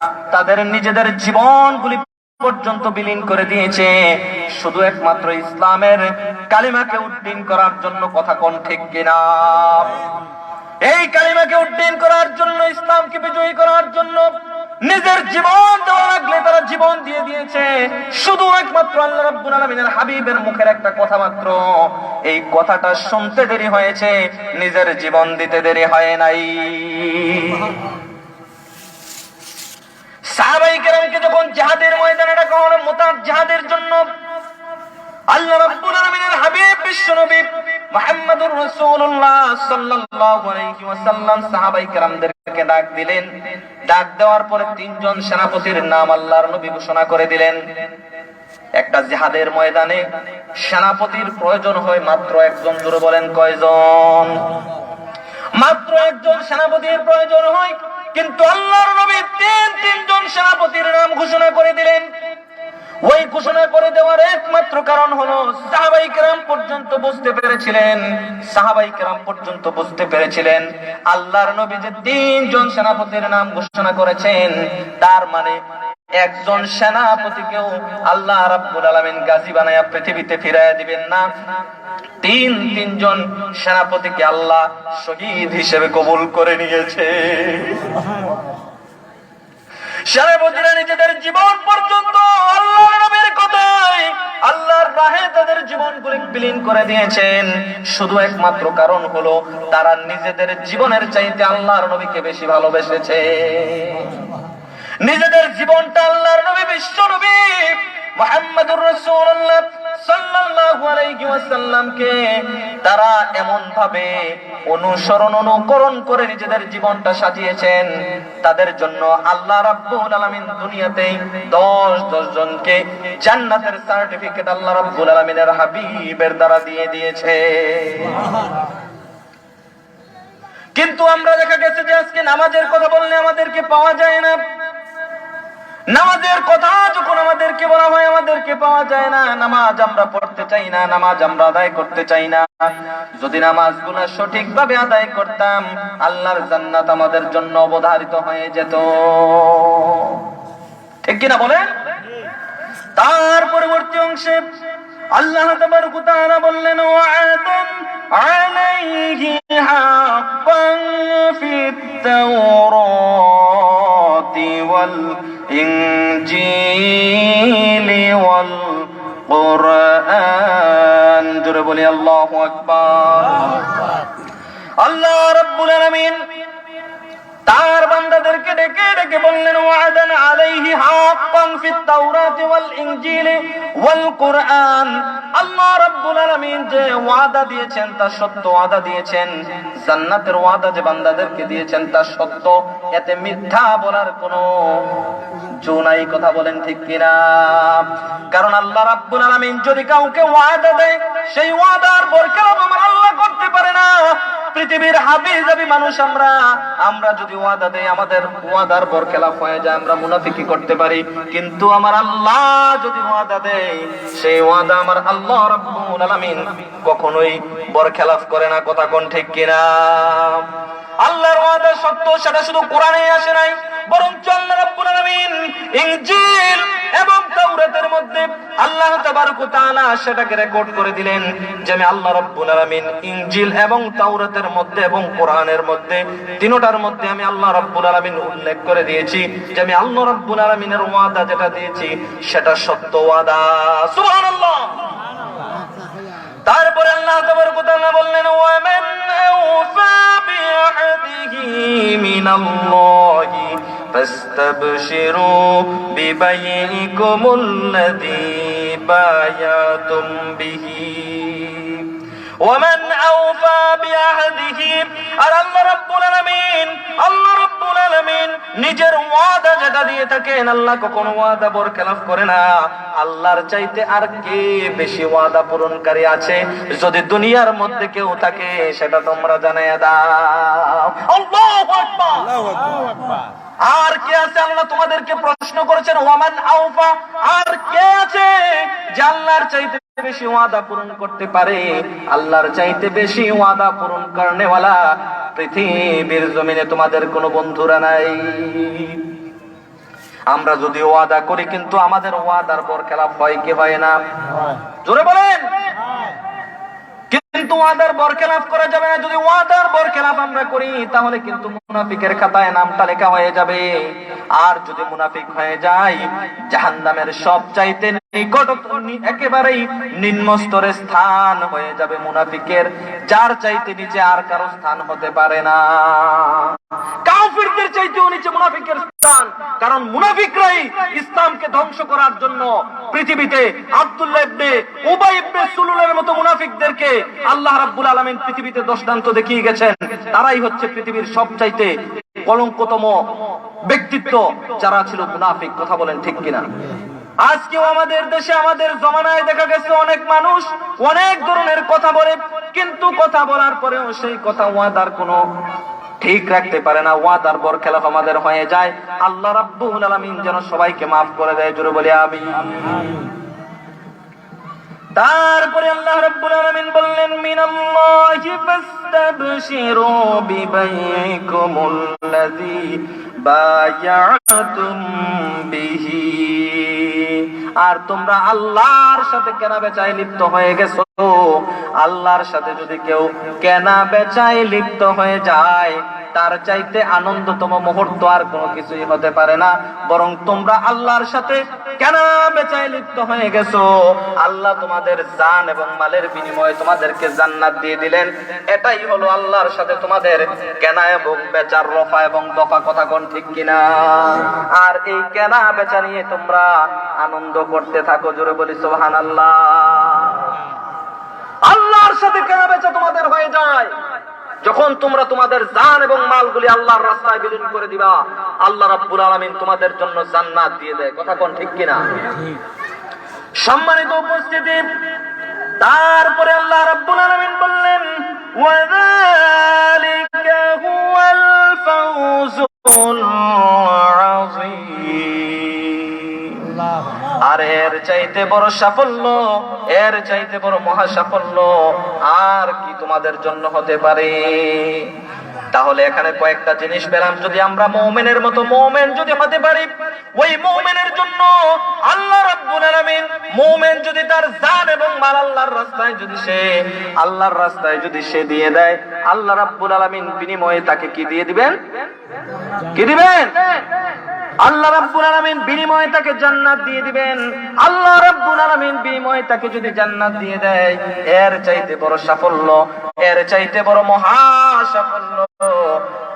তাদের নিজেদের জীবনগুলি পর্যন্ত বিলীন করে দিয়েছে শুধু একমাত্র ইসলামের কালিমাকে উড্ডীন করার জন্য। কথা কোন ঠিক কিনা? এই কালিমাকে উড্ডীন করার জন্য, ইসলামকে বিজয়ী করার জন্য নিজের জীবন দেওয়া লাগলে তারা জীবন দিয়ে দিয়েছে। শুধু একমাত্র আল্লাহ রাব্বুল আলামিনের হাবিবের মুখের একটা কথা মাত্র, এই কথাটা শুনতে দেরি হয়েছে, নিজের জীবন দিতে দেরি হয় নাই। সাহাবায়ে কেরামকে যখন জিহাদের ময়দানে ডাকা হলো মুতার জিহাদের জন্য, আল্লাহ রাব্বুল আলামিনের হাবিব বিশ্বনবী মুহাম্মদুর রাসূলুল্লাহ সাল্লাল্লাহু আলাইহি ওয়াসাল্লাম সাহাবায়ে কেরামদেরকে ডাক দিলেন। ডাক দেওয়ার পরে তিনজন সেনাপতির নাম আল্লাহর নবী ঘোষণা করে দিলেন। একটা জিহাদের ময়দানে সেনাপতির প্রয়োজন হয় মাত্র একজন। জোরে বলেন কয়জন? মাত্র একজন সেনাপতির প্রয়োজন হয়, কিন্তু আল্লাহর নবী তিনজন সেনাপতির নাম ঘোষণা করে দিলেন। ওই ঘোষণা করে দেওয়ার একমাত্র কারণ হলো সাহাবায়ে কেরাম পর্যন্ত বুঝতে পেরেছিলেন আল্লাহর নবী যে তিনজন সেনাপতির নাম ঘোষণা করেছেন, তার মানে একজন সেনাপতিকেও আল্লাহ রাব্বুল আলামিন গাজী বানায়া পৃথিবীতে ফিরাইয়া দিবেন না। তিনজন সেনাপতিকে আল্লাহ শহীদ হিসেবে কবুল করে নিয়েছে। সেনাপতিরা নিজেদের জীবন পর্যন্ত আল্লাহর নবীর কথায়, আল্লাহর রাহে তাদের জীবনগুলি বিলীন করে দিয়েছেন। শুধু একমাত্র কারণ হলো তারা নিজেদের জীবনের চাইতে আল্লাহর নবীকে বেশি ভালোবেসেছে। নিজেদের জীবনটা আল্লাহর নবী বিশ্বনবী মুহাম্মদুর রাসূলুল্লাহ সাল্লাল্লাহু আলাইহি ওয়াসাল্লামকে তারা এমন ভাবে অনুকরণ করে নিজেদের জীবনটা সাজিয়েছেন, তাদের জন্য আল্লাহ রাব্বুল আলামিন দুনিয়াতে 10 জনকে জান্নাতের সার্টিফিকেট আল্লাহ রাব্বুল আলামিনের হাবিবের দ্বারা দিয়ে দিয়েছে। কিন্তু আমরা দেখা গেছে যে আজকে নামাজের কথা বললে আমাদেরকে পাওয়া যায় না। নামাজের কথা যখন আমাদেরকে বলা হয় আমাদেরকে পাওয়া যায় না। নামাজ আমরা পড়তে চাই না, নামাজ আমরা আদায় করতে চাই না। যদি নামাজগুলো সঠিকভাবে আদায় করতাম, আল্লাহর জান্নাত আমাদের জন্য অবধারিত হয়ে যেত। ঠিক কিনা বলেন? তার পরবর্তী অংশে আল্লাহ তাবারক ওয়া তাআলা বললেন, ওয়া'আদান আলাইহি হাক্কান ফিত তাওরাতি ওয়াল ইনজিলি ওয়াল কুরআন। জোরে বলি আল্লাহু আকবার। আল্লাহ রাব্বুল আলামিন তার বান্দাদেরকে ডেকে ডেকে বললেন, ওয়া'দান আলাইহি হাক্কান ফিত তাওরাতি ওয়াল ইনজিলি ওয়াল কুরআন। আল্লাহ রাব্বুল আলামিন যে ওয়াদা দিয়েছেন তা সত্য ওয়াদা দিয়েছেন। জান্নাতের ওয়াদা যে বান্দাদেরকে দিয়েছেন তা সত্য, এতে মিথ্যা বলার কোনো জো নাই। কথা বলেন ঠিক কিনা? কারণ আল্লাহ রাব্বুল আলামিন যদি কাউকে ওয়াদা দেয়, সেই ওয়াদার বরখেলাপ আমার আল্লাহ করতে পারে না। পৃথিবীর হাবিজাবি মানুষ আমরা যদি ওয়াদা দেই, আমাদের ওয়াদার বরখেলাপ হয়ে যায়, আমরা মুনাফিকি করতে পারি। কিন্তু আমার আল্লাহ যদি ওয়াদা দেয়, সেই ওয়াদা আমার আল্লাহ রাব্বুল আলামিন কখনোই বরখেলাপ করে না। কথা কোন ঠিক কিনা? আল্লাহর ওয়াদা সত্য, সেটা শুধু কোরআনে আসে নাই, বরং আল্লাহ রাব্বুল আলামিন ইনজিল এবং তাওরাতের মধ্যে আল্লাহ তাবারক ওয়া তাআলা সেটাকে রেকর্ড করে দিলেন যে আমি আল্লাহ রাব্বুল আলামিন ইনজিল এবং তাওরাতের মধ্যে এবং কোরআনের মধ্যে, তিনটার মধ্যে আমি আল্লাহ রাব্বুল আলামিন উল্লেখ করে দিয়েছি যে আমি আল্লাহ রাব্বুল আলামিনের ওয়াদা যেটা দিয়েছি সেটা সত্য ওয়াদা। সুবহানাল্লাহ। তারপরে আল্লাহ তাবারক ওয়া তাআলা বললেন, ওয়া মান আওফা বিআহদিহি মিনাল্লাহি ফাস্তাবশিরু বিবাইইকুমুল্লাযী বায়াতুম বিহি। ওয়া মান আওফা বিআহদিহি, আর আল্লাহ রাব্বুল আলামিন নিজের ওয়াদা যেটা দিয়ে থাকেন, আল্লাহ কখনো ওয়াদা বরখেলাপ করে না। আল্লাহর চাইতে আর কে বেশি ওয়াদা পূরণকারী আছে? যদি দুনিয়ার মধ্যে কেউ থাকে, সেটা তোমরা জানাইয়া দাও। আল্লাহু আকবার, আল্লাহু আকবার। আর কে আছে? আল্লাহ তোমাদেরকে প্রশ্ন করেছেন, ওয়ামান আওফা, আর কে আছে যে আল্লাহর চাইতে বেশি ওয়াদা পূরণ করতে পারে? আল্লাহর চাইতে বেশি ওয়াদা পূরণ করনেওয়ালা পৃথিবীর জমিনে তোমাদের কোনো বন্ধুরা নাই। আমরা যদি ওয়াদা করি কিন্তু আমাদের ওয়াদার বরখেলাপ হয় কি হয় না? জোরে বলেন। কিন্তু ওয়াদার বরখেলাপ করা যাবে না। যদি ওয়াদার বরখেলাপ আমরা করি তাহলে কিন্তু মুনাফিকের খাতায় নামটা লেখা হয়ে যাবে। আর যদি মুনাফিক হয়ে যায়, জাহান্নামের সবচাইতে নিকটতম একেবারেই নিম্ন স্তরের স্থান হয়ে যাবে মুনাফিকের, যার চাইতে নিচে আর কারো স্থান হতে পারে না। কাফিরদের চাইতেও নিচে মুনাফিকের স্থান, কারণ মুনাফিকরাই ইসলামকে ধ্বংস করার জন্য পৃথিবীতে আব্দুল্লাহ ইবনে উবাই ইবনে সুলুলের মতো মুনাফিকদেরকে আল্লাহ রাব্বুল আলামিন পৃথিবীতে দৃষ্টান্ত দেখিয়ে গেছেন। তারাই হচ্ছে পৃথিবীর সবচাইতে কলঙ্কতম ব্যক্তিত্ব যারা ছিল মুনাফিক। কথা বলেন ঠিক কিনা? আজকেও আমাদের দেশে আমাদের জমানায় দেখা গেছে অনেক মানুষ অনেক ধরনের কথা বলে, কিন্তু কথা বলার পরেও সেই কথা ওয়াদার কোনো ঠিক রাখতে পারে না। ওয়াদার বরখেলাপ আমাদের হয়ে যায়। আল্লাহ রাব্বুল আলামিন যেন সবাইকে মাফ করে দেয়। জোরে বলি আমিন। তারপরে আল্লাহ রাব্বুল আলামিন বললেন, মিনাল্লাহি ফাস্তাবশিরু বিবাইকুমুল্লাযী বায়াতুম বিহি। আর তোমরা আল্লাহর সাথে কেনা বেচায় লিপ্ত হয়ে গেছো। আল্লাহর সাথে যদি কেউ কেনা বেচায় লিপ্ত হয়ে যায়, তার চাইতে আনন্দতম মুহূর্ত আর কোনো কিছুই হতে পারে না। বরং তোমরা আল্লাহর সাথে কেনা বেচায় লিপ্ত হয়ে গেছো। আল্লাহ তোমাদের জান এবং মালের বিনিময়ে তোমাদেরকে জান্নাত দিয়ে দিলেন। এটাই হলো আল্লাহর সাথে তোমাদের কেনা এবং বেচার রফা এবং দফা। কথা কোন ঠিক কিনা? আর এই কেনা বেচা নিয়ে তোমরা আনন্দ করতে থাকো। জোরে বলি সুবহানাল্লাহ। আল্লাহর সাথে কেনা বেচা তোমাদের হয়ে যায় যখন তোমরা তোমাদের জান এবং মালগুলি আল্লাহর রাস্তায় বিলীন করে দিবা। আল্লাহ রাব্বুল আলামিন তোমাদের জন্য জান্নাত দিয়ে দেয়। কথা কোন ঠিক কিনা? সম্মানিত উপস্থিতি, তারপরে আল্লাহ রাব্বুল আলামিন বললেন, ওয়াযালিকা হুয়াল ফাওজুল আযীম। আর এর চাইতে বড় সাফল্য, এর চাইতে বড় মহা সাফল্য আর কি তোমাদের জন্য হতে পারে? তাহলে এখানে কয়েকটা জিনিস পেলাম। যদি আমরা মুমিনের মতো মুমিন যদি হতে পারি, ওই মুমিনের জন্য আল্লাহ রাব্বুল আলামিন, মুমিন যদি তার জান এবং মাল আল্লাহর রাস্তায় যদি সে দিয়ে দেয়, আল্লাহ রাব্বুল আলামিন বিনিময়ে তাকে কি দিয়ে দিবেন? কি দিবেন? আল্লাহ রাব্বুল আলামিন বিনিময়ে তাকে জান্নাত দিয়ে দিবেন। আল্লাহ রাব্বুল আলামিন বিনিময়ে তাকে যদি জান্নাত দিয়ে দেয়, এর চাইতে বড় সাফল্য, এর চাইতে বড় মহা সাফল্য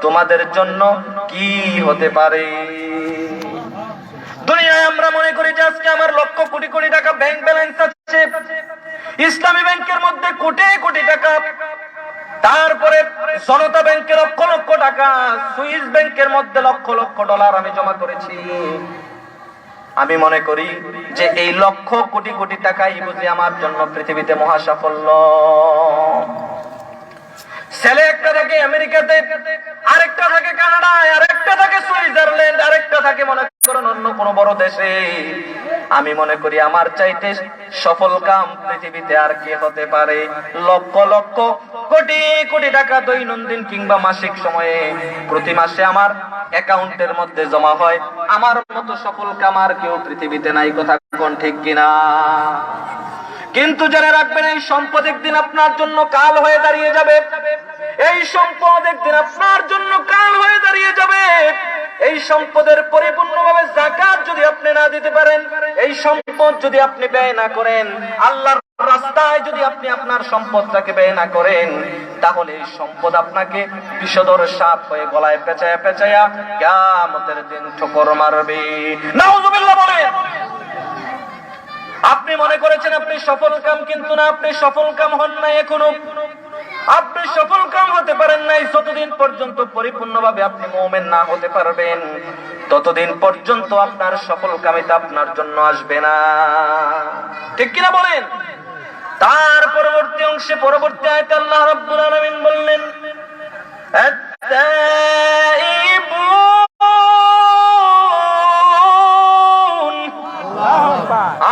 তোমাদের জন্য কি হতে পারে? দুনিয়ায় আমরা মনে করি যে আজকে আমার লক্ষ কোটি কোটি টাকা ব্যাংক ব্যালেন্স আছে। ইসলামী ব্যাংকের মধ্যে কোটি কোটি টাকা, তারপরে জনতা ব্যাংকে লক্ষ লক্ষ টাকা, সুইস ব্যাংকের মধ্যে লক্ষ লক্ষ ডলার আমি জমা করেছি। আমি মনে করি যে এই লক্ষ কোটি কোটি টাকাই বুঝি আমার জন্য পৃথিবীতে মহা সাফল্য। ছেলে একটা থাকে আমেরিকাতে, আরেকটা থাকে কানাডায়, আরেকটা থাকে সুইজারল্যান্ড, আরেকটা থাকে মনে করেন অন্য কোন বড় দেশে। আমি মনে করি আমার চাইতে সফল কাম পৃথিবীতে আর কি হতে পারে? লক্ষ লক্ষ কোটি কোটি টাকা দৈনন্দিন কিংবা মাসিক সময়ে প্রতি মাসে আমার অ্যাকাউন্টের মধ্যে জমা হয়। আমার মতো সফল কাম আর কেউ পৃথিবীতে নাই। কথা কোন ঠিক কিনা? কিন্তু জেনে রাখবেন, এই সম্পদ একদিন আপনার জন্য কাল হয়ে দাঁড়িয়ে যাবে। এই সম্পদ একদিন আপনার জন্য কাল হয়ে দাঁড়িয়ে যাবে। এই সম্পদের পরিপূর্ণভাবে যাকাত যদি আপনি না দিতে পারেন, এই সম্পদ যদি আপনি ব্যয় না করেন, আল্লাহর রাস্তায় যদি আপনি আপনার সম্পদটাকে ব্যয় না করেন, তাহলে এই সম্পদ আপনাকে বিষধর সাপ হয়ে গলায় পেঁচায়া পেঁচায়া কিয়ামতের দিন ঠোকর মারবে। নাউযুবিল্লাহ বলেন। আপনি মনে করেছেন আপনি সফল কাম, কিন্তু না, আপনি সফল কাম হন নাই এখনো। আপনি সফল কাম হতে পারেন নাই যতদিন পর্যন্ত পরিপূর্ণভাবে আপনি মুমিন না হতে পারবেন, ততদিন পর্যন্ত আপনার সফল কামিতা আপনার জন্য আসবে না। ঠিক কিনা বলেন? তার পরবর্তী অংশে, পরবর্তী আয়াতে আল্লাহ রাব্বুল আলামিন বললেন,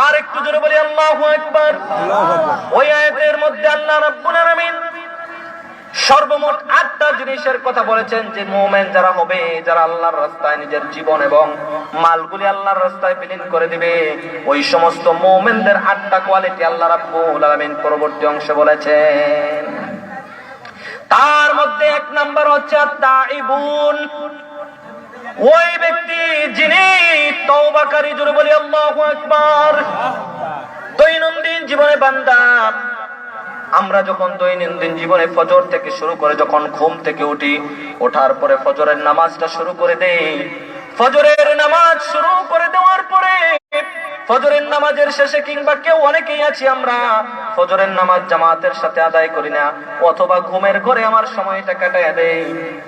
আর একটু জোরে বলি আল্লাহু আকবার। ওই আয়াতের মধ্যে আল্লাহ রাব্বুল আলামিন সর্বমোট 8টা জিনিসের কথা বলেছেন যে মুমিন যারা হবে, যারা আল্লাহর রাস্তায় নিজের জীবন এবং মালগুলি আল্লাহর রাস্তায় বিলীন করে দিবে, ওই সমস্ত মুমিনদের 8টা কোয়ালিটি আল্লাহ রাব্বুল আলামিন পরবর্তী অংশে বলেছেন। তার মধ্যে 1 নাম্বার হচ্ছে আত-তাইবুন, ওই ব্যক্তি যিনি তওবাকারী। জোরে বলি আল্লাহু আকবার। দৈনন্দিন জীবনে বান্দা, আমরা যখন দৈনন্দিন জীবনে ফজর থেকে শুরু করে যখন ঘুম থেকে উঠি, ওঠার পরে ফজরের নামাজটা শুরু করে দেই, ফজরের নামাজ শুরু করে দেওয়ার পরে ফজরের নামাজের শেষে কিংবা কেউ অনেকেই আছি আমরা ফজরের নামাজ জামাতের সাথে আদায় করি না, অথবা ঘুমের ঘরে আমার সময়টা কাটায় দেই,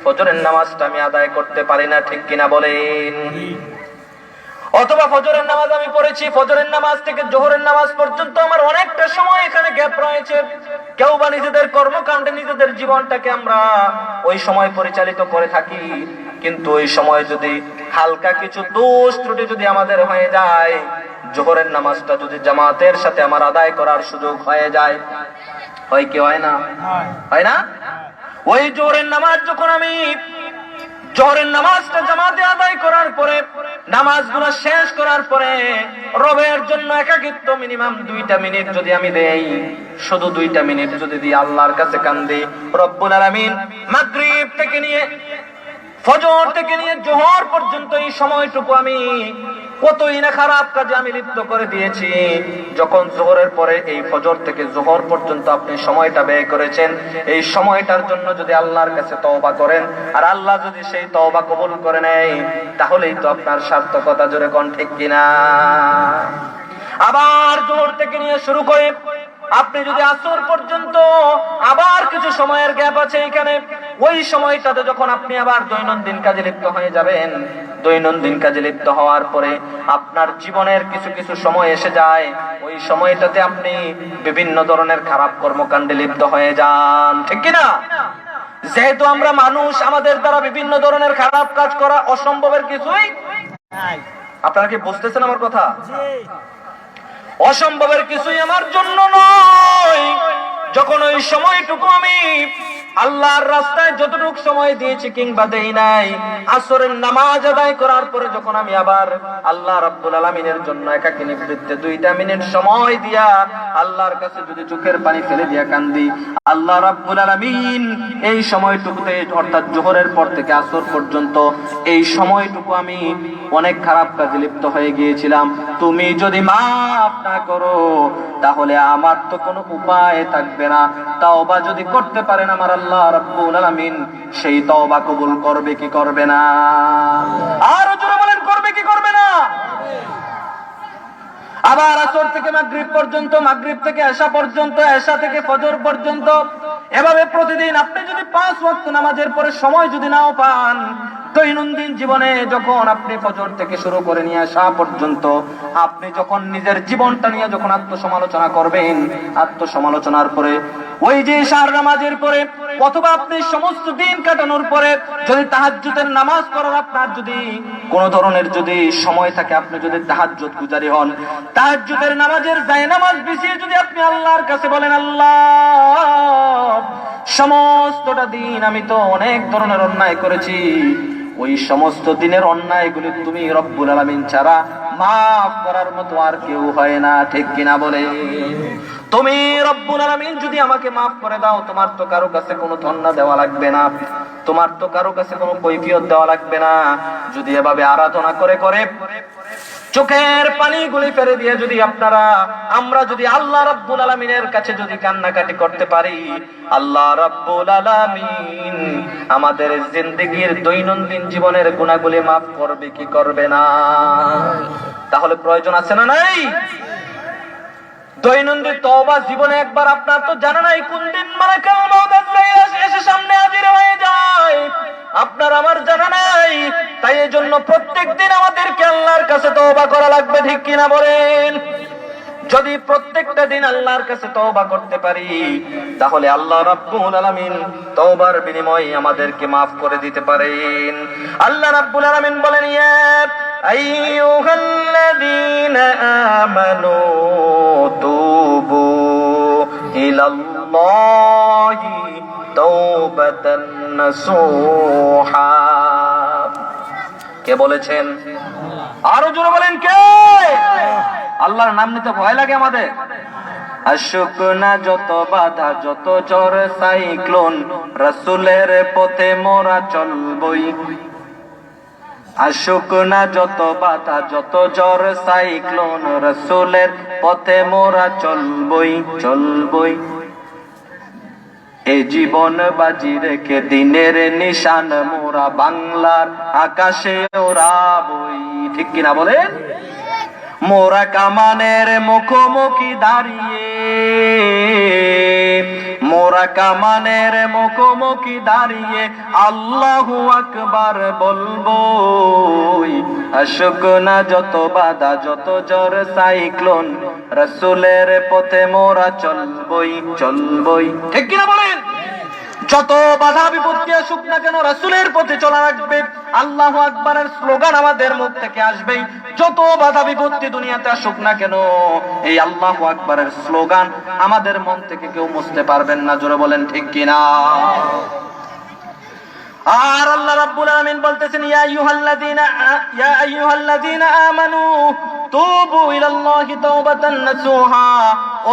ফজরের নামাজটা আমি আদায় করতে পারি না, ঠিক কিনা বলেন? অথবা ফজরের নামাজ আমি পড়েছি, ফজরের নামাজ থেকে জোহরের নামাজ পর্যন্ত আমার অনেকটা সময় এখানে গ্যাপ রয়েছে, কেউ বা নিজেদের কর্মকাণ্ডে নিজেদের জীবনটাকে আমরা ওই সময় পরিচালিত করে থাকি, কিন্তু ওই সময় যদি হালকা কিছু দোষ ত্রুটি যদি আমাদের হয়ে যায়, জোহরের নামাজটা যদি জামাতের সাথে আমার আদায় করার সুযোগ হয়ে যায়, হয় কি হয় না? হয় না? ওই জোহরের নামাজ যখন আমি জোহরের নামাজটা জামাতে আদায় করার পরে, নামাজগুলো শেষ করার পরে রবের জন্য একাকিত্ব মিনিমাম 2টা মিনিট যদি আমি দেই, শুধু 2টা মিনিট যদি দিই, আল্লাহর কাছে কান্দি, রব্বুল আলামিন মাগরিব থেকে নিয়ে ফজর থেকে নিয়ে জোহর পর্যন্ত এই সময়টুকু আমি কতই না খারাপ কাজে আমি লিপ্ত করে দিয়েছি। যখন জোহরের পরে এই ফজর থেকে জোহর পর্যন্ত আপনি সময়টা ব্যয় করেছেন, এই সময়টার জন্য যদি আল্লাহর কাছে তওবা করেন আর আল্লাহ যদি সেই তওবা কবুল করে নেয়, তাহলেই তো আপনার সার্থকতা। জোরে কোন ঠিক কিনা? আবার জোহর থেকে নিয়ে শুরু করে আপনি যদি আসর পর্যন্ত আবার কিছু সময়ের গ্যাপ আছে এখানে, ওই সময়টাতে যখন আপনি আবার দৈনন্দিন কাজে লিপ্ত হয়ে যাবেন, দৈনন্দিন কাজে লিপ্ত হওয়ার পরে আপনার জীবনের কিছু কিছু সময় এসে যায়, ওই সময়টাতে আপনি বিভিন্ন ধরনের খারাপ কর্মকাণ্ডে লিপ্ত হয়ে যান, ঠিক কিনা? যেহেতু আমরা মানুষ, আমাদের দ্বারা বিভিন্ন ধরনের খারাপ কাজ করা অসম্ভবের কিছুই। আপনারা কি বুঝতেছেন আমার কথা? অসম্ভবের কিছুই আমার জন্য নয়। যখন ওই সময়টুকু আমি আল্লাহর রাস্তায় যতটুকু সময় দিয়েছি কিংবা দেই নাই, আসরের নামাজ আদায় করার পরে যখন আমি আবার আল্লাহ রাব্বুল আলামিনের জন্য একাকী নিবৃত্তে 2টা মিনিট সময় দিয়া আল্লাহর কাছে যদি চোখের পানি ফেলে দিয়া কান্দি, আল্লাহ রাব্বুল আলামিন এই সময়টুকুতে, অর্থাৎ জোহরের পর থেকে আসর পর্যন্ত এই সময়টুকু আমি অনেক খারাপ কাজে লিপ্ত হয়ে গিয়েছিলাম, তুমি যদি মাফ না করো তাহলে আমার তো কোনো উপায় থাকবে না। তওবা যদি করতে পারেন আমার আল্লাহ রাব্বুল আলামিন সেই তওবা কবুল করবে কি করবে না? আর জোরে বলেন, করবে কি করবে না? আবার আসর থেকে মাগরিব পর্যন্ত, মাগরিব থেকে এশা পর্যন্ত, এশা থেকে ফজর পর্যন্ত, এভাবে প্রতিদিন আপনি যদি 5 ওয়াক্ত নামাজের পরে সময় যদি নাও পান, দৈনন্দিন জীবনে যখন আপনি ফজর থেকে শুরু করে নিয়ে আসা পর্যন্ত আপনি যখন নিজের জীবনটা নিয়ে যখন আত্মসমালোচনা করবেন, আত্মসমালোচনার পরে ওই যে ইশার নামাজের পরে অথবা আপনি সমস্ত দিন কাটানোর পরে যদি তাহাজ্জুদের নামাজ পড়ার আপনার যদি কোন ধরনের যদি সময় থাকে, আপনি যদি তাহাজ্জুদ গুজারি হন, তাহাজ্জুদের নামাজের জায়নামাজ বিছিয়ে যদি আপনি আল্লাহর কাছে বলেন, আল্লাহ সমস্তটা দিন আমি তো অনেক ধরনের অন্যায় করেছি, ওই সমস্ত দিনের অন্যায়গুলি তুমি রব্বুল আলামিন ছাড়া মাফ করার মতো আর কেউ হয় না, ঠিক কিনা বলে? তুমি রব্বুল আলামিন যদি আমাকে মাফ করে দাও, তোমার তো কারো কাছে কোনো ধন্যা দেওয়া লাগবে না, তোমার তো কারো কাছে কোনো কৈফিয়ত দেওয়া লাগবে না। যদি এভাবে আরাধনা করে করে চোখের পানিগুলি ফেলে দিয়ে যদি আমরা যদি আল্লাহ রাব্বুল আলামিনের কাছে যদি কান্নাকাটি করতে পারি, আল্লাহ রাব্বুল আলামিন আমাদের জিন্দেগীর দৈনন্দিন জীবনের গুনাহগুলি মাফ করবে কি করবে না? তাহলে প্রয়োজন আছে না নাই? দৈনন্দিন তওবা জীবনে একবার আপনার তো জানা নাই কোন দিন মালাকুল মউত এসে সামনে হাজির হয়ে যায়, আপনার আমার জানা নাই। তাই এই জন্য প্রত্যেকদিন আমাদেরকে আল্লাহর কাছে তওবা করা লাগবে, ঠিক কিনা বলেন? যদি প্রত্যেকটা দিন আল্লাহর কাছে তওবা করতে পারি, তাহলে আল্লাহ রাব্বুল আলামিন তওবার বিনিময়ে আমাদেরকে মাফ করে দিতে পারেন। আল্লাহ রাব্বুল আলামিন বলেন, ইয়া আইয়ুহাল্লাযীনা আমানু তুবু ইলাল্লাহি তাওবাতান নাসুহা। কে বলেছেন? আরো জোরে বলেন কে? আল্লাহর নাম নিতে ভয় লাগে আমাদের। আশুক না যত বাধা, যত ঝড় সাইক্লোন, রাসূলের পথে মোরা চলবই। আশুক না যত বাধা, যত ঝড় সাইক্লোন, রাসূলের পথে মোরা চলবই চলবই। এই জীবন বাজি রেখে দিনের নিশান মোরা বাংলার আকাশে ওড়াবই। ঠিক কিনা বলেন? মোরা কামানের মুখোমুখি দাঁড়িয়ে, মোরা কামানের মুখোমুখি দাঁড়িয়ে আল্লাহু আকবার বলবো। আশুক না যত বাধা, যত ঝড় সাইক্লোন, রাসূলের পথে মোরা চলবই চলবই। ঠিক কিনা বলেন? যত বাধা বিপত্তি আসুক না কেন রাসূলের পথে চলা রাখবে। আল্লাহু আকবারের স্লোগান আমাদের মুখ থেকে আসবেই। যত বাধা বিপত্তি দুনিয়াতে আসুক না কেন এই আল্লাহু আকবারের স্লোগান আমাদের মন থেকে কেউ মুছতে পারবেন না। জোরে বলেন ঠিক কিনা? আর আল্লাহ রাব্বুল আলামিন বলতেছেন, ইয়া আইয়ুহাল্লাযীনা আমানু তুবু ইলাল্লাহি তাওবাতান নাসুহা।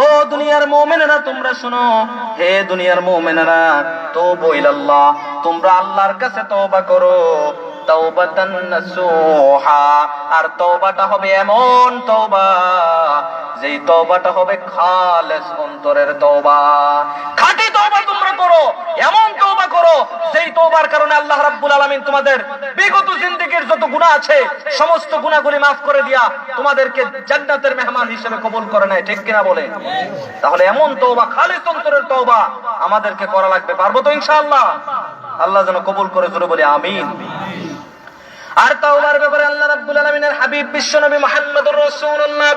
ও দুনিয়ার মুমিনেরা তোমরা শুনো, হে দুনিয়ার মুমিনেরা, তুবু ইলাল্লাহ, তোমরা আল্লাহর কাছে তওবা করো। তাওবাতান নাসুহা, আর তওবাটা হবে এমন তওবা যেই তওবাটা হবে খালেস অন্তরের তওবা। খাঁটি তওবা তোমরা করো, এমন তওবা করো যেই তওবার কারণে আল্লাহ রাব্বুল আলামিন তোমাদের বিগত জিন্দেগীর যত গুনাহ আছে সমস্ত গুনাহগুলি মাফ করে দিয়া তোমাদেরকে জান্নাতের মেহমান হিসেবে কবুল করে নেয়। ঠিক কিনা বলে? তাহলে এমন তওবা, খালেস অন্তরের তওবা আমাদেরকে করা লাগবে। পারবো তো ইনশাআল্লাহ? আল্লাহ যেন কবুল করে, জোরে বলি আমিন। আর তাওবার ব্যাপারে আল্লাহ রাব্বুল আলামিনের হাবিব বিশ্বনবী মুহাম্মদুর রাসূলুল্লাহ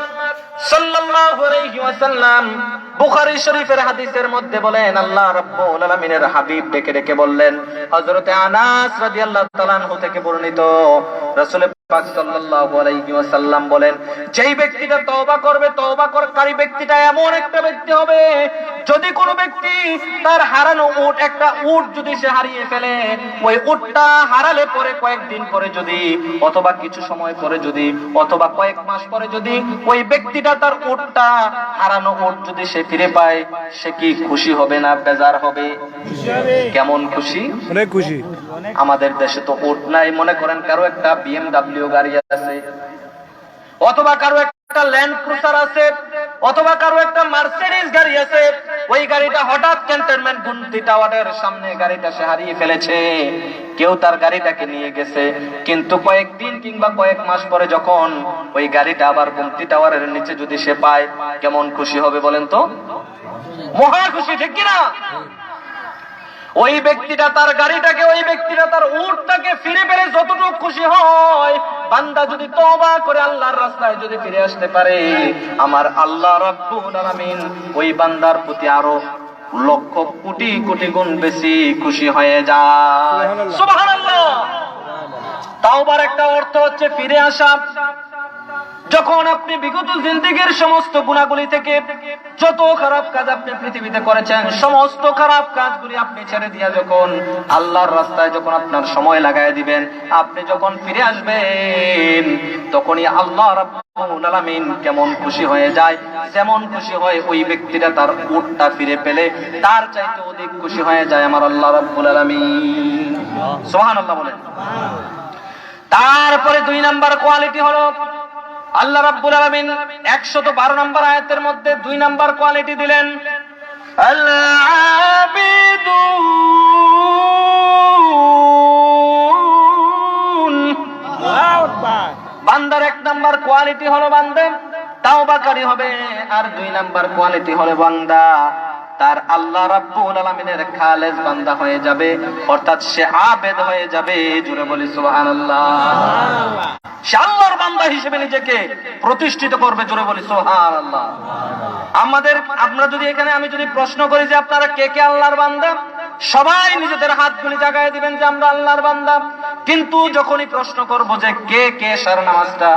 সাল্লাল্লাহু আলাইহি ওয়াসাল্লাম বুখারী শরীফের হাদিসের মধ্যে বলেন, আল্লাহ রাব্বুল আলামিনের হাবিব ডেকে ডেকে বললেন, হযরতে আনাস রাদিয়াল্লাহু তাআলা আনহু থেকে বর্ণিত, রাসূল পাক সাল্লাল্লাহু আলাইহি ওয়াসাল্লাম বলেন, যেই ব্যক্তিটা তওবা করবে, তওবা করকারী ব্যক্তিটা এমন একটা ব্যক্তি হবে, যদি কোনো ব্যক্তি তার হারানো উট, একটা উট যদি সে হারিয়ে ফেলে, ওই উটটা হারালে পরে কয়েকদিন পরে যদি, অথবা কিছু সময় পরে যদি, অথবা কয়েক মাস পরে যদি ওই ব্যক্তিটা তার উটটা, হারানো উট যদি সে ফিরে পায়, সে কি খুশি হবে না বেজার হবে? কেমন খুশি? অনেক খুশি। আমাদের দেশে তো উট নাই। মনে করেন কারো একটা BMW গাড়ি আছে, অথবা কারো একটা ল্যান্ড ক্রুজার আছে, অথবা কারো একটা মার্সিডিজ গাড়ি আছে। ওই গাড়িটা হঠাৎ ক্যান্টনমেন্ট গুমতি টাওয়ারের সামনে গাড়িটা সে হারিয়ে ফেলেছে। কেউ তার গাড়িটাকে নিয়ে গেছে, কিন্তু কয়েকদিন কিংবা কয়েক মাস পরে যখন ওই গাড়িটা আবার গুমতি টাওয়ারের নিচে যদি সে পায়, কেমন খুশি হবে বলেন তো? মহা খুশি। ঠিক কিনা? ওই ব্যক্তিটা তার গাড়িটাকে, ওই ব্যক্তিটা তার উটটাকে ফিরে পেলে যতটুকু খুশি হয়, বান্দা যদি তওবা করে আল্লাহর রাস্তায় যদি ফিরে আসতে পারে, আমার আল্লাহ রাব্বুল আলামিন ওই বান্দার প্রতি আরো লক্ষ কোটি কোটি গুণ বেশি খুশি হয়ে যায়। সুবহানাল্লাহ। তাওবার একটা অর্থ হচ্ছে ফিরে আসা। যখন আপনি বিগত জিন্দেগীর সমস্ত গুনাহগুলি থেকে, যত খারাপ কাজ আপনি পৃথিবীতে করেছেন, সমস্ত খারাপ কাজগুলি আপনি ছেড়ে দিয়া যখন আল্লাহর রাস্তায় যখন আপনার সময় লাগায় দিবেন, আপনি যখন ফিরে আসবেন, তখনই আল্লাহ রাব্বুল আলামিন কেমন খুশি হয়ে যায়, যেমন খুশি হয় ওই ব্যক্তিটা তার উটটা ফিরে পেলে তার চাইতে অধিক খুশি হয়ে যায় আমার আল্লাহ রাব্বুল আলামিন। সুবহানাল্লাহ বলেন। তারপরে 2 নাম্বার কোয়ালিটি হলো, আল্লাহ রাব্বুল আলামিন 112 নম্বর আয়াতের মধ্যে 2 নাম্বার কোয়ালিটি দিলেন, আল-আবিদুন। বান্দার 1 নাম্বার কোয়ালিটি হলো বান্দা তাওবাকারী হবে, আর 2 নাম্বার কোয়ালিটি হলো বান্দা তার আল্লাহ রাব্বুল আলামিনের খালেস বান্দা হয়ে যাবে, অর্থাৎ সে আবেদ হয়ে যাবে। জোরে বলি সুবহানাল্লাহ। সে আল্লাহর বান্দা হিসেবে নিজেকে প্রতিষ্ঠিত করবে। জোরে বলি সুবহানাল্লাহ। আমরা যদি এখানে আমি যদি প্রশ্ন করি যে আপনারা কে কে আল্লাহর বান্দা, সবাই নিজেদের হাতগুলি জাগায় দিবেন যে আমরা আল্লাহর বান্দা। কিন্তু যখনই প্রশ্ন করব যে কে কে সারা নামাজটা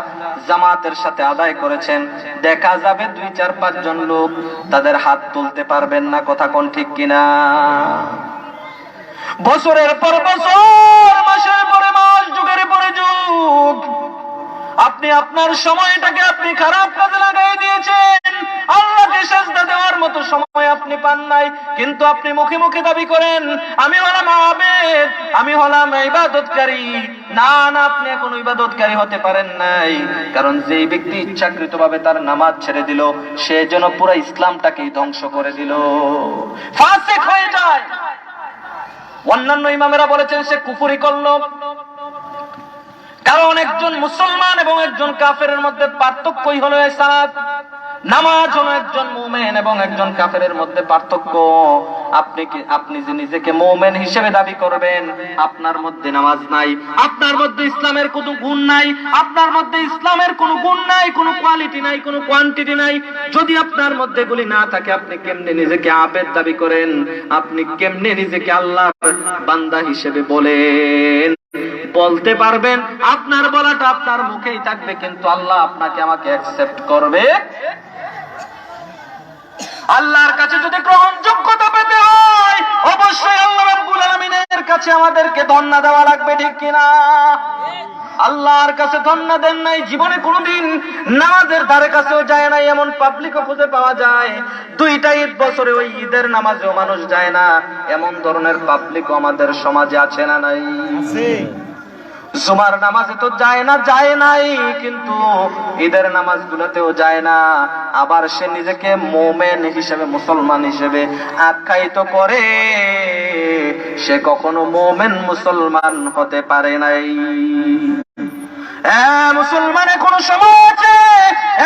জামাতের সাথে আদায় করেছেন, দেখা যাবে 2, 4, 5 জন লোক তাদের হাত তুলতে পারবেন না। কথা কোন ঠিক কিনা? বছরের পর বছর, মাসের পরে মাস, যুগের পরে যুগ আপনি আপনার সময়টাকে আপনি খারাপ কাজে লাগাই দিয়েছেন। আল্লাহকে সিজদা দেওয়ার মতো সময় আপনি পান নাই, কিন্তু আপনি মুখে মুখে দাবি করেন আমি হলাম আবেদ, আমি হলাম ইবাদতকারী। না না, আপনি এখন ইবাদতকারী হতে পারেন নাই, কারণ যেই ব্যক্তি ইচ্ছাকৃতভাবে তার নামাজ ছেড়ে দিল, সে যেন পুরো ইসলামটাকেই ধ্বংস করে দিল, ফাসিক হয়ে যায়। অন্যান্য ইমামেরা বলেছেন সে কুফরি করলো, কারণ একজন মুসলমান এবং একজন কাফেরের মধ্যে পার্থক্যই হলো সালাত। নামাজ হলো একজন মুমিন এবং একজন কাফেরের মধ্যে পার্থক্য। আপনি যে নিজেকে মুমিন হিসেবে দাবি করবেন, আপনার মধ্যে নামাজ নাই, আপনার মধ্যে ইসলামের কোনো গুণ নাই, আপনার মধ্যে ইসলামের কোনো গুণ নাই, কোনো কোয়ালিটি নাই, কোনো কোয়ান্টিটি নাই। যদি আপনার মধ্যে এগুলি না থাকে, আপনি কেমনে নিজেকে আবেদ দাবি করেন? আপনি কেমনে নিজেকে আল্লাহর বান্দা হিসেবে বলেন? বলতে পারবেন, আপনার বলাটা আপনার মুখেই থাকবে, কিন্তু আল্লাহ আপনাকে আমাকে অ্যাকসেপ্ট করবে? আল্লাহর কাছে যদি গ্রহণযোগ্যতা পেতে হয়, অবশ্যই আল্লাহ রাব্বুল আলামিনের কাছে আমাদেরকে ধন্যবাদ দেওয়া লাগবে, ঠিক কিনা? আল্লাহর কাছে ধন্যবাদ দেন নাই, জীবনে কোনোদিন নামাজের ধারে কাছেও যায় নাই, এমন পাবলিকও খুঁজে পাওয়া যায়। দুইটা ঈদ বছরে, ওই ঈদের নামাজেও মানুষ যায় না, এমন ধরনের পাবলিকও আমাদের সমাজে আছে না নাই? জুমার নামাজে তো যায় না, যায় নাই, কিন্তু ঈদের নামাজ গুলোতেও যায় না। আবার সে নিজেকে মুমিন হিসেবে, মুসলমান হিসেবে আখ্যায়িত করে, সে কখনো মুমিন মুসলমান হতে পারে নাই। মুসলমান, এখনো সময় আছে,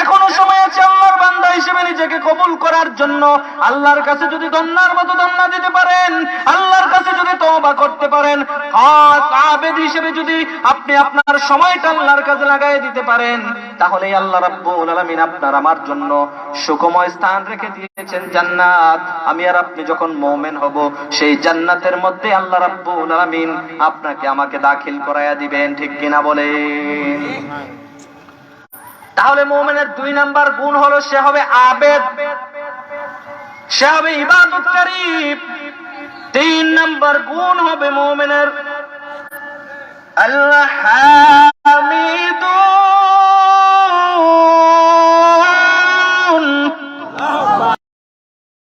এখনো সময় আছে আল্লাহর বান্দা হিসেবে নিজেকে কবুল করার জন্য। আল্লাহর কাছে যদি ধন্যার মতো ধন্যা দিতে পারেন, আল্লাহর কাছে যদি তওবা করতে পারেন, খাস আবেদ হিসেবে যদি আপনি আপনার সময়টা আল্লাহর কাছে লাগাই দিতে পারেন, তাহলে আল্লাহ রাব্বুল আলামিন আপনার আমার জন্য সুখময় স্থান রেখে দিয়েছেন, জান্নাত। আমি আর আপনি যখন মুমিন হব, সেই জান্নাতের মধ্যে আল্লাহ রাব্বুল আলামিন আপনাকে আমাকে দাখিল করায়া দিবেন, ঠিক কিনা বলেন? তাহলে মুমিনের 2 নাম্বার গুণ হলো সে হবে আবেদ, সে হবে ইবাদতকারী। 3 নাম্বার গুণ হবে মুমিনের আল্লাহ